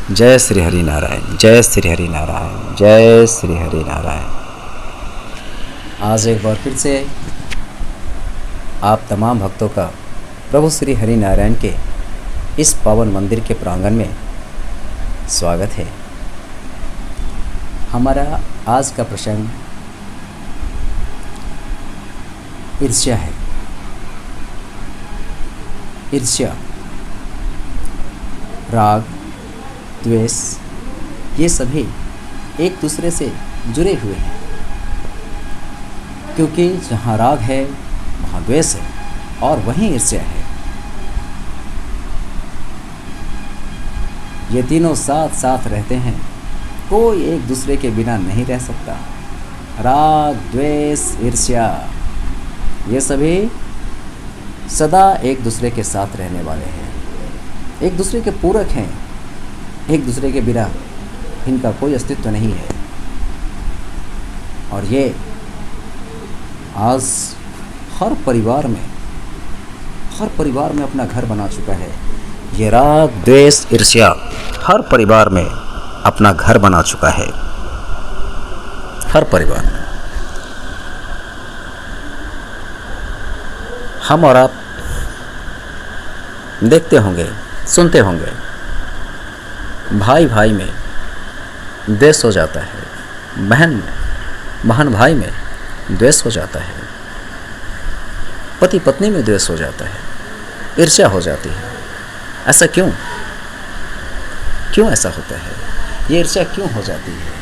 जय श्री हरि नारायण, जय श्री हरि नारायण, जय श्री हरि नारायण। आज एक बार फिर से आप तमाम भक्तों का प्रभु श्री हरि नारायण के इस पावन मंदिर के प्रांगण में स्वागत है। हमारा आज का प्रसंग ईर्ष्या है। ईर्ष्या, राग, द्वेष, ये सभी एक दूसरे से जुड़े हुए हैं, क्योंकि जहाँ राग है वहाँ द्वेष है और वहीं ईर्ष्या है। ये तीनों साथ साथ रहते हैं, कोई एक दूसरे के बिना नहीं रह सकता। राग, द्वेष, ईर्ष्या, ये सभी सदा एक दूसरे के साथ रहने वाले हैं, एक दूसरे के पूरक हैं। एक दूसरे के बिना इनका कोई अस्तित्व नहीं है। और ये आज हर परिवार में अपना घर बना चुका है। ये राग, द्वेष, ईर्ष्या हर परिवार में अपना घर बना चुका है। हर परिवार में हम और आप देखते होंगे, सुनते होंगे, भाई भाई में द्वेष हो जाता है, बहन भाई में द्वेष हो जाता है, पति पत्नी में द्वेष हो जाता है, ईर्ष्या हो जाती है। ऐसा क्यों ऐसा होता है? ये ईर्ष्या क्यों हो जाती है?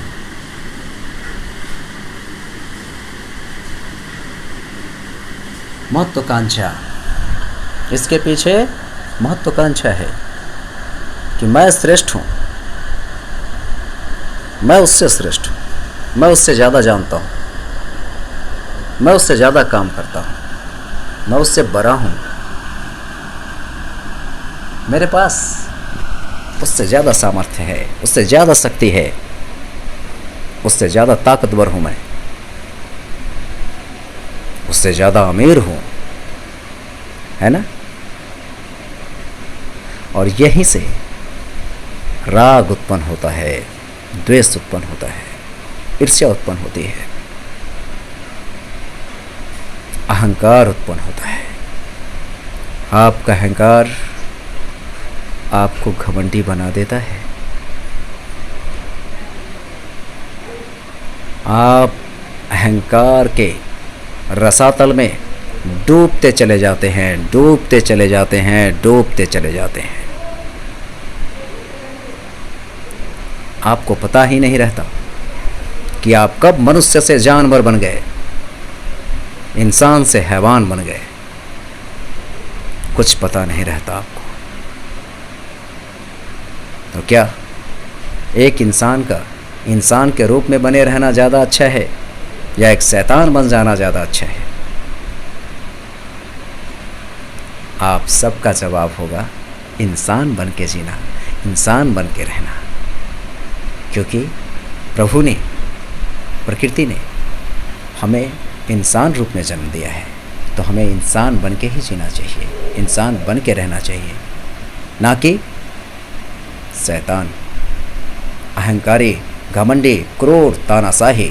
महत्वाकांक्षा, इसके पीछे महत्वाकांक्षा है कि मैं श्रेष्ठ हूँ, मैं उससे श्रेष्ठ हूँ, मैं उससे ज़्यादा जानता हूँ, मैं उससे ज़्यादा काम करता हूँ, मैं उससे बड़ा हूँ, मेरे पास उससे ज़्यादा सामर्थ्य है, उससे ज़्यादा शक्ति है, उससे ज़्यादा ताकतवर हूँ मैं, उससे ज़्यादा अमीर हूँ, है ना? और यहीं से राग उत्पन्न होता है, द्वेष उत्पन्न होता है, ईर्ष्या उत्पन्न होती है, अहंकार उत्पन्न होता है। आपका अहंकार आपको घमंडी बना देता है। आप अहंकार के रसातल में डूबते चले जाते हैं, डूबते चले जाते हैं, डूबते चले जाते हैं। आपको पता ही नहीं रहता कि आप कब मनुष्य से जानवर बन गए, इंसान से हैवान बन गए। कुछ पता नहीं रहता आपको। तो क्या एक इंसान के रूप में बने रहना ज़्यादा अच्छा है या एक शैतान बन जाना ज़्यादा अच्छा है? आप सबका जवाब होगा इंसान बन के जीना, इंसान बन के रहना। क्योंकि प्रभु ने, प्रकृति ने हमें इंसान रूप में जन्म दिया है, तो हमें इंसान बन के ही जीना चाहिए, इंसान बन के रहना चाहिए, ना कि शैतान, अहंकारी, घमंडी, क्रूर, तानाशाही,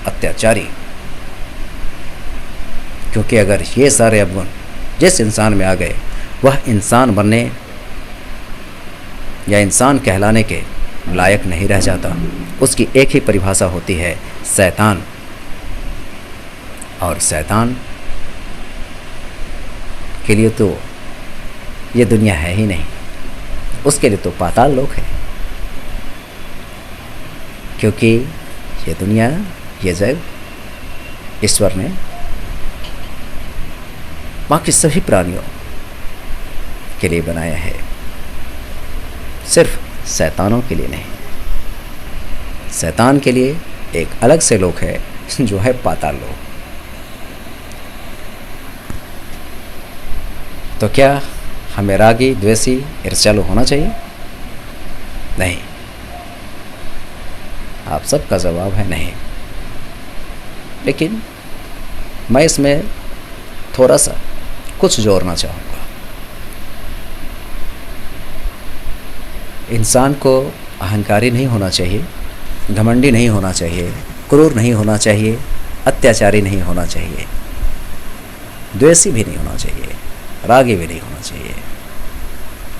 अत्याचारी। क्योंकि अगर ये सारे अवगुण जिस इंसान में आ गए, वह इंसान बनने या इंसान कहलाने के लायक नहीं रह जाता। उसकी एक ही परिभाषा होती है, शैतान। और शैतान के लिए तो ये दुनिया है ही नहीं, उसके लिए तो पाताल लोक है। क्योंकि ये दुनिया, ये जग ईश्वर ने बाकी सभी प्राणियों के लिए बनाया है, सिर्फ शैतानों के लिए नहीं। शैतान के लिए एक अलग से लोक है, जो है पाताल लोक। तो क्या हमें रागी, द्वेषी, ईर्ष्यालु होना चाहिए? नहीं। आप सबका जवाब है नहीं। लेकिन मैं इसमें थोड़ा सा कुछ जोड़ना चाहूँगा। इंसान को अहंकारी नहीं होना चाहिए, घमंडी नहीं होना चाहिए, क्रूर नहीं होना चाहिए, अत्याचारी नहीं होना चाहिए, द्वेषी भी नहीं होना चाहिए, रागी भी नहीं होना चाहिए।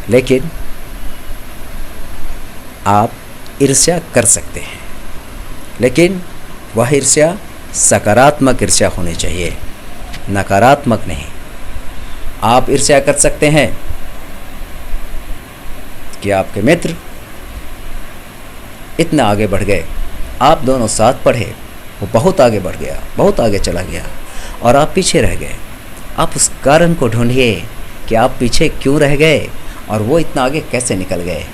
लेकिन आप ईर्ष्या कर सकते हैं, लेकिन वह ईर्ष्या सकारात्मक ईर्ष्या होनी चाहिए, नकारात्मक नहीं। आप ईर्ष्या कर सकते हैं कि आपके मित्र इतना आगे बढ़ गए, आप दोनों साथ पढ़े, वो बहुत आगे बढ़ गया, बहुत आगे चला गया और आप पीछे रह गए। आप उस कारण को ढूंढिए कि आप पीछे क्यों रह गए और वो इतना आगे कैसे निकल गए।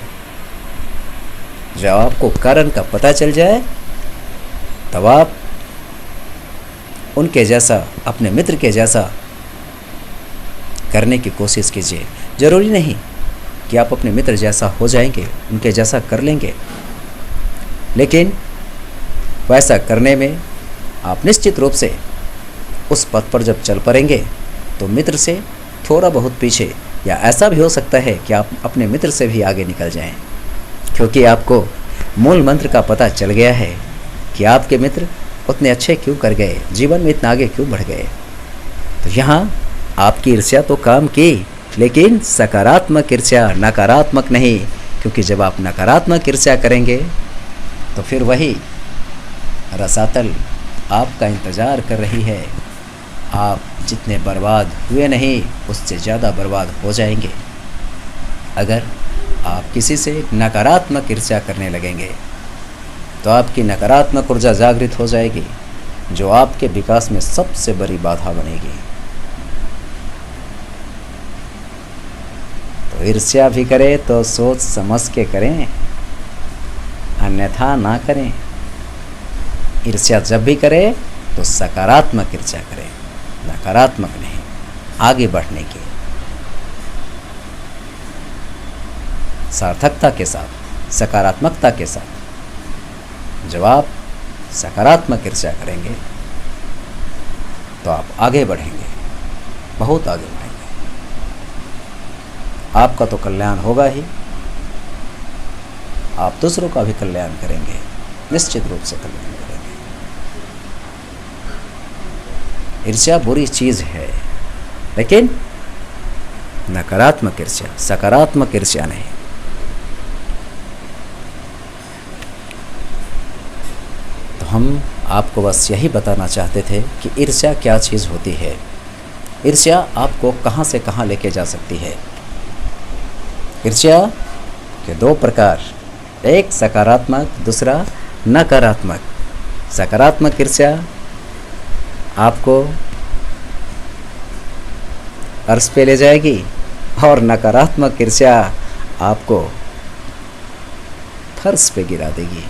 जब आपको कारण का पता चल जाए तब आप उनके जैसा, अपने मित्र के जैसा करने की कोशिश कीजिए। ज़रूरी नहीं कि आप अपने मित्र जैसा हो जाएंगे, उनके जैसा कर लेंगे, लेकिन वैसा करने में आप निश्चित रूप से उस पथ पर जब चल पड़ेंगे तो मित्र से थोड़ा बहुत पीछे, या ऐसा भी हो सकता है कि आप अपने मित्र से भी आगे निकल जाएं, क्योंकि आपको मूल मंत्र का पता चल गया है कि आपके मित्र उतने अच्छे क्यों कर गए, जीवन में इतना आगे क्यों बढ़ गए। तो यहाँ आपकी ईर्ष्या तो काम की, लेकिन सकारात्मक ईर्ष्या, नकारात्मक नहीं, क्योंकि जब आप नकारात्मक ईर्ष्या करेंगे तो फिर वही रसातल आपका इंतज़ार कर रही है। आप जितने बर्बाद हुए नहीं, उससे ज़्यादा बर्बाद हो जाएंगे। अगर आप किसी से नकारात्मक ईर्ष्या करने लगेंगे तो आपकी नकारात्मक ऊर्जा जागृत हो जाएगी, जो आपके विकास में सबसे बड़ी बाधा बनेगी। तो ईर्ष्या भी करें तो सोच समझ के करें, अन्यथा ना करें। ईर्ष्या जब भी करें तो सकारात्मक ईर्ष्या करें, नकारात्मक नहीं, आगे बढ़ने की सार्थकता के साथ, सकारात्मकता के साथ। जब आप सकारात्मक ईर्ष्या करेंगे तो आप आगे बढ़ेंगे, बहुत आगे बढ़ेंगे। आपका तो कल्याण होगा ही, आप दूसरों का भी कल्याण करेंगे, निश्चित रूप से कल्याण करेंगे। ईर्ष्या बुरी चीज़ है, लेकिन नकारात्मक ईर्ष्या, सकारात्मक ईर्ष्या नहीं। तो हम आपको बस यही बताना चाहते थे कि ईर्ष्या क्या चीज़ होती है। ईर्ष्या आपको कहाँ से कहाँ लेके जा सकती है। ईर्ष्या के दो प्रकार, एक सकारात्मक, दूसरा नकारात्मक। सकारात्मक ईर्ष्या आपको अर्श पे ले जाएगी और नकारात्मक ईर्ष्या आपको फर्श पे गिरा देगी।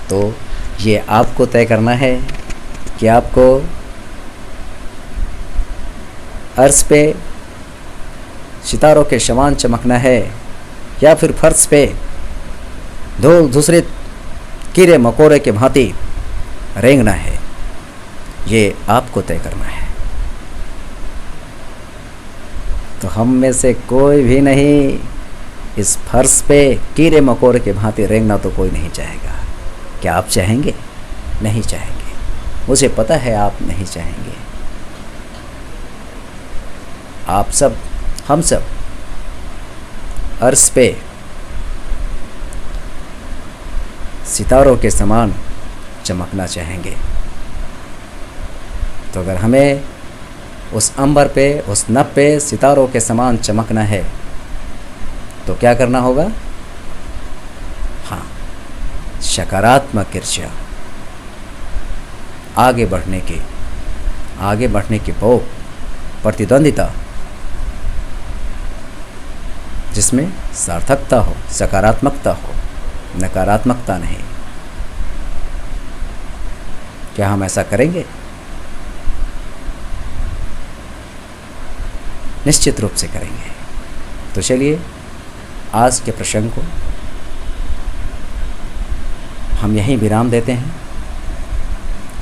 तो ये आपको तय करना है कि आपको अर्श पे सितारों के समान चमकना है या फिर फर्श पे दूसरे कीड़े मकोड़े के भांति रेंगना है। ये आपको तय करना है। तो हम में से कोई भी नहीं इस फर्श पे कीड़े मकोड़े के भांति रेंगना तो कोई नहीं चाहेगा। क्या आप चाहेंगे? नहीं चाहेंगे। मुझे पता है आप नहीं चाहेंगे। आप सब, हम सब अर्श पे सितारों के समान चमकना चाहेंगे। तो अगर हमें उस अंबर पे, उस नभ पे सितारों के समान चमकना है तो क्या करना होगा? हाँ, सकारात्मक ईर्ष्या, आगे बढ़ने की भोग, प्रतिद्वंदिता, जिसमें सार्थकता हो, सकारात्मकता हो, नकारात्मकता नहीं। क्या हम ऐसा करेंगे? निश्चित रूप से करेंगे। तो चलिए आज के प्रसंग को हम यहीं विराम देते हैं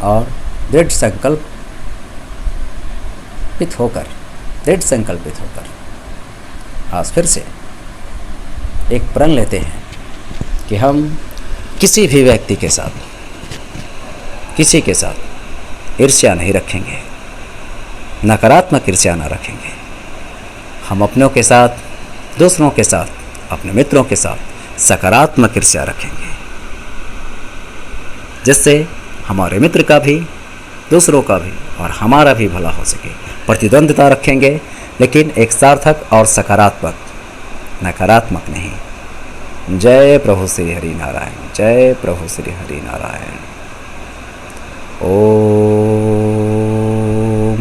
और दृढ़ संकल्पित होकर आज फिर से एक प्रण लेते हैं कि हम किसी भी व्यक्ति के साथ, किसी के साथ ईर्ष्या नहीं रखेंगे, नकारात्मक ईर्ष्या न रखेंगे। हम अपनों के साथ, दूसरों के साथ, अपने मित्रों के साथ सकारात्मक ईर्ष्या रखेंगे, जिससे हमारे मित्र का भी, दूसरों का भी और हमारा भी भला हो सके। प्रतिद्वंद्विता रखेंगे, लेकिन एक सार्थक और सकारात्मक, नकारात्मक नहीं। जय प्रभु श्री हरि नारायण, जय प्रभु श्री हरि नारायण। ओम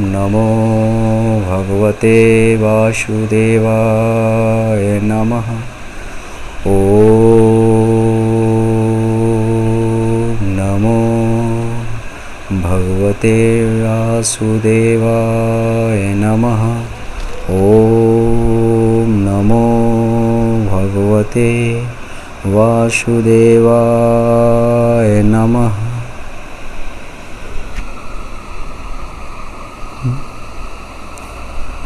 नमो भगवते वासुदेवाय नमः। ओम नमो भगवते वासुदेवाय नमः। ओम नमो भगवते वासुदेवाय नमः।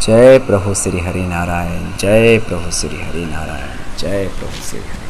जय प्रभु श्री हरि नारायण, जय प्रभु श्री हरि नारायण, जय प्रभु श्री हरि।